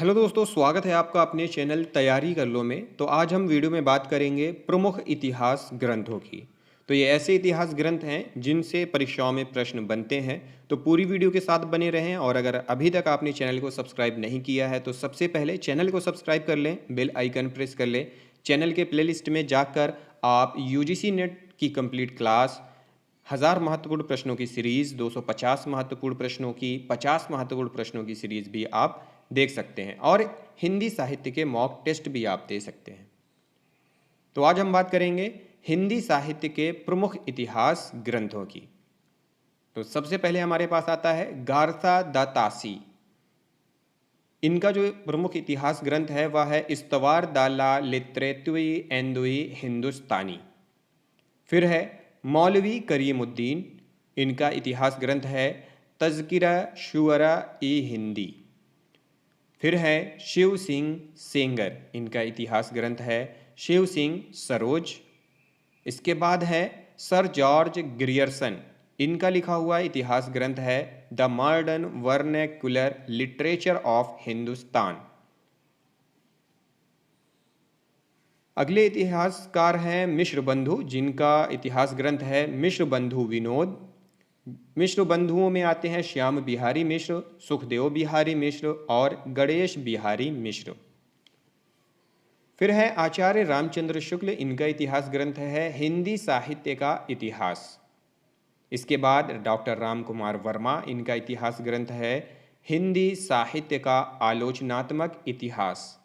Hello दोस्तों, स्वागत है आपका अपने चैनल तैयारी कर लो में। तो आज हम वीडियो में बात करेंगे प्रमुख इतिहास ग्रंथों की। तो ये ऐसे इतिहास ग्रंथ हैं जिनसे परीक्षाओं में प्रश्न बनते हैं। तो पूरी वीडियो के साथ बने रहें और अगर अभी तक आपने चैनल को सब्सक्राइब नहीं किया है तो सबसे पहले चैनल को सब्सक्राइब कर लें, बेल आइकन प्रेस कर लें। चैनल के प्लेलिस्ट में जाकर आप यूजीसी नेट की कंप्लीट क्लास, 1000 महत्वपूर्ण प्रश्नों की सीरीज, 250 महत्वपूर्ण प्रश्नों की, 50 महत्वपूर्ण प्रश्नों की सीरीज भी आप देख सकते हैं और हिंदी साहित्य के मॉक टेस्ट भी आप दे सकते हैं। तो आज हम बात करेंगे हिंदी साहित्य के प्रमुख इतिहास ग्रंथों की। तो सबसे पहले हमारे पास आता है गारसा दा तासी। इनका जो प्रमुख इतिहास ग्रंथ है वह है इस्तवार दाला लित्रेतुई एंदुई हिंदुस्तानी। फिर है मौलवी करीमुद्दीन। इनका इतिहास ग्रंथ है तज़किरा शुअरा ई हिंदी। फिर है शिव सिंह सेंगर। इनका इतिहास ग्रंथ है शिव सिंह सरोज। इसके बाद है सर जॉर्ज ग्रियर्सन। इनका लिखा हुआ इतिहास ग्रंथ है the modern vernacular literature of Hindustan. अगले इतिहासकार हैं मिश्र बंधु, जिनका इतिहास ग्रंथ है मिश्र बंधु विनोद। मिश्र बंधुओं में आते हैं श्याम बिहारी मिश्र, सुखदेव बिहारी मिश्र और गणेश बिहारी मिश्र। फिर है आचार्य रामचंद्र शुक्ल। इनका इतिहास ग्रंथ है हिंदी साहित्य का इतिहास। इसके बाद डॉक्टर राम कुमार वर्मा। इनका इतिहास ग्रंथ है हिंदी साहित्य का आलोचनात्मक इतिहास।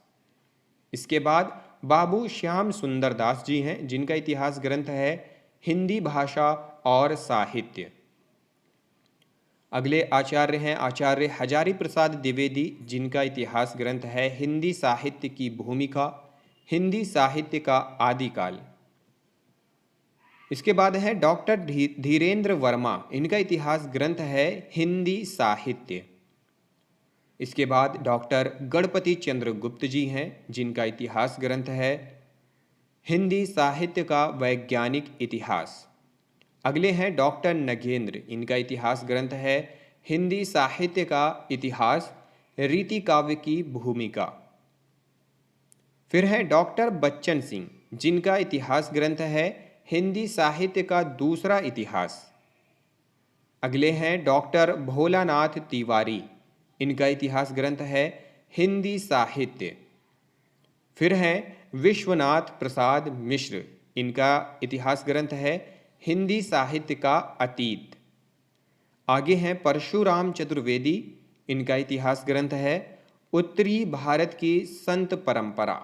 इसके बाद बाबू श्याम सुंदर दास जी हैं, जिनका इतिहास ग्रंथ है हिंदी भाषा और साहित्य। अगले आचार्य हैं आचार्य हजारी प्रसाद द्विवेदी, जिनका इतिहास ग्रंथ है हिंदी साहित्य की भूमिका, हिंदी साहित्य का आदिकाल। इसके बाद है डॉक्टर धीरेन्द्र वर्मा। इनका इतिहास ग्रंथ है हिंदी साहित्य। इसके बाद डॉक्टर गणपति चंद्र गुप्त जी हैं, जिनका इतिहास ग्रंथ है हिंदी साहित्य का वैज्ञानिक इतिहास। अगले हैं डॉक्टर नगेंद्र। इनका इतिहास ग्रंथ है हिंदी साहित्य का इतिहास, रीति काव्य की भूमिका। फिर है डॉक्टर बच्चन सिंह, जिनका इतिहास ग्रंथ है हिंदी साहित्य का दूसरा इतिहास। अगले हैं डॉक्टर भोलानाथ तिवारी। इनका इतिहास ग्रंथ है हिंदी साहित्य। फिर हैं विश्वनाथ प्रसाद मिश्र। इनका इतिहास ग्रंथ है हिंदी साहित्य का अतीत। आगे हैं परशुराम चतुर्वेदी। इनका इतिहास ग्रंथ है उत्तरी भारत की संत परंपरा।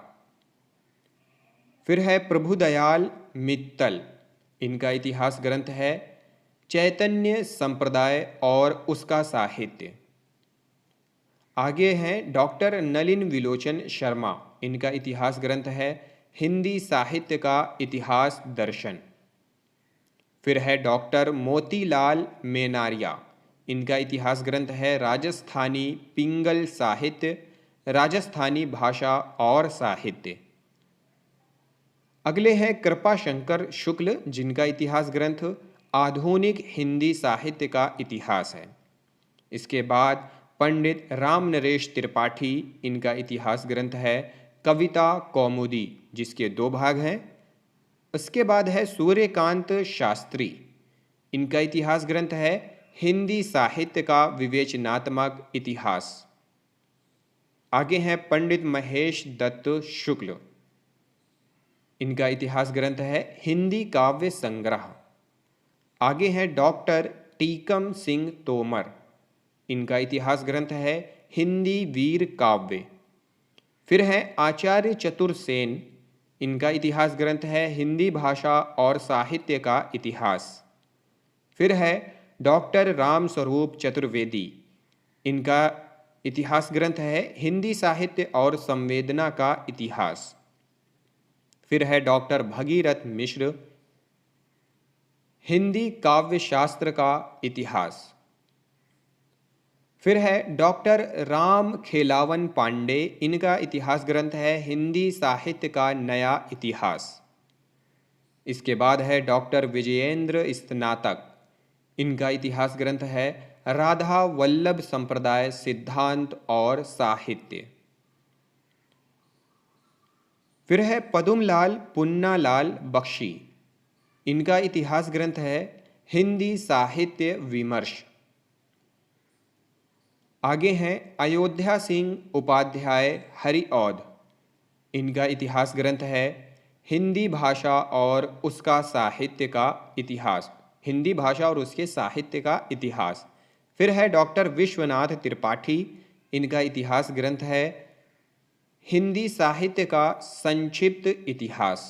फिर है प्रभुदयाल मित्तल। इनका इतिहास ग्रंथ है चैतन्य संप्रदाय और उसका साहित्य। आगे हैं डॉक्टर नलिन विलोचन शर्मा। इनका इतिहास ग्रंथ है हिंदी साहित्य का इतिहास दर्शन। फिर है डॉक्टर मोतीलाल मेनारिया। इनका इतिहास ग्रंथ है राजस्थानी पिंगल साहित्य, राजस्थानी भाषा और साहित्य। अगले हैं कृपाशंकर शुक्ल, जिनका इतिहास ग्रंथ आधुनिक हिंदी साहित्य का इतिहास है। इसके बाद पंडित राम नरेश त्रिपाठी। इनका इतिहास ग्रंथ है कविता कौमुदी, जिसके 2 भाग हैं। उसके बाद है सूर्यकांत शास्त्री। इनका इतिहास ग्रंथ है हिंदी साहित्य का विवेचनात्मक इतिहास। आगे हैं पंडित महेश दत्त शुक्ल। इनका इतिहास ग्रंथ है हिंदी काव्य संग्रह। आगे हैं डॉक्टर टीकम सिंह तोमर। इनका इतिहास ग्रंथ है हिंदी वीर काव्य। फिर है आचार्य चतुर सेन। इनका इतिहास ग्रंथ है हिंदी भाषा और साहित्य का इतिहास। फिर है डॉक्टर राम स्वरूप चतुर्वेदी। इनका इतिहास ग्रंथ है हिंदी साहित्य और संवेदना का इतिहास। फिर है डॉक्टर भगीरथ मिश्र, हिंदी काव्य शास्त्र का इतिहास। फिर है डॉक्टर राम खेलावन पांडे। इनका इतिहास ग्रंथ है हिंदी साहित्य का नया इतिहास। इसके बाद है डॉक्टर विजयेंद्र स्नातक। इनका इतिहास ग्रंथ है राधा वल्लभ संप्रदाय सिद्धांत और साहित्य। फिर है पदुमलाल पुन्नालाल बख्शी, इनका इतिहास ग्रंथ है हिंदी साहित्य विमर्श। आगे हैं अयोध्या सिंह उपाध्याय हरिऔध, इनका इतिहास ग्रंथ है हिंदी भाषा और उसका साहित्य का इतिहास, हिंदी भाषा और उसके साहित्य का इतिहास। फिर है डॉक्टर विश्वनाथ त्रिपाठी, इनका इतिहास ग्रंथ है हिंदी साहित्य का संक्षिप्त इतिहास।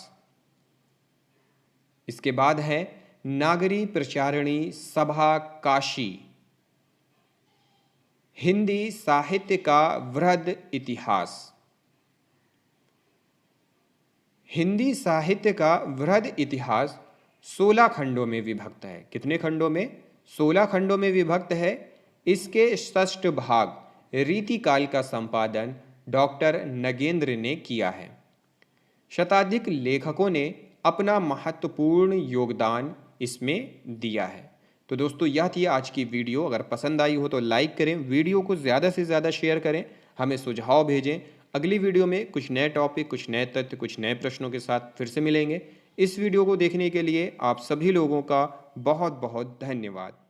इसके बाद है नागरी प्रचारिणी सभा काशी, हिंदी साहित्य का वृहद इतिहास। हिंदी साहित्य का वृहद इतिहास 16 खंडों में विभक्त है। कितने खंडों में? 16 खंडों में विभक्त है। इसके षष्ठ भाग रीतिकाल का संपादन डॉक्टर नगेंद्र ने किया है। शताधिक लेखकों ने अपना महत्वपूर्ण योगदान इसमें दिया है। तो दोस्तों, यह थी आज की वीडियो। अगर पसंद आई हो तो लाइक करें, वीडियो को ज़्यादा से ज़्यादा शेयर करें, हमें सुझाव भेजें। अगली वीडियो में कुछ नए टॉपिक, कुछ नए तथ्य, कुछ नए प्रश्नों के साथ फिर से मिलेंगे। इस वीडियो को देखने के लिए आप सभी लोगों का बहुत बहुत धन्यवाद।